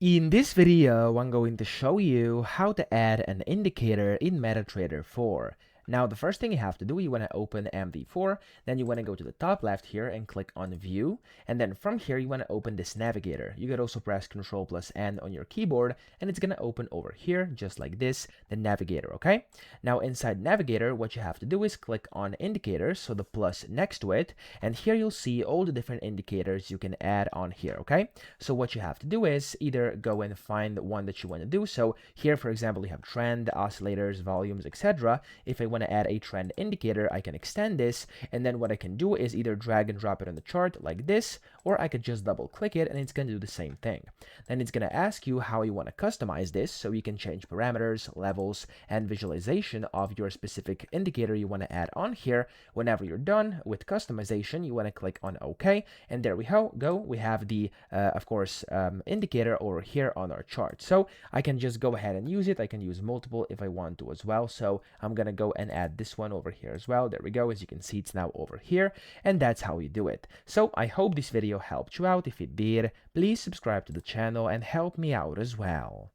In this video, I'm going to show you how to add an indicator in MetaTrader 4. Now, the first thing you have to do, you want to open MD4, then you want to go to the top left here and click on View, and then from here, you want to open this navigator. You could also press Ctrl+N on your keyboard, and it's going to open over here, just like this, the navigator, okay? Now, inside navigator, what you have to do is click on indicators, so the plus next to it, and here you'll see all the different indicators you can add on here, okay? So what you have to do is either go and find the one that you want to do. So here, for example, you have trend, oscillators, volumes, etc. If I want to add a trend indicator, I can extend this, and then what I can do is either drag and drop it on the chart like this, or I could just double click it and it's going to do the same thing. Then it's going to ask you how you want to customize this, so you can change parameters, levels, and visualization of your specific indicator you want to add on here. Whenever you're done with customization, you want to click on OK, and there we go. We have the, of course, indicator over here on our chart. So I can just go ahead and use it. I can use multiple if I want to as well. So I'm going to go and add this one over here as well. There we go. As you can see, it's now over here, and that's how you do it. So I hope this video helped you out. If it did, please subscribe to the channel and help me out as well.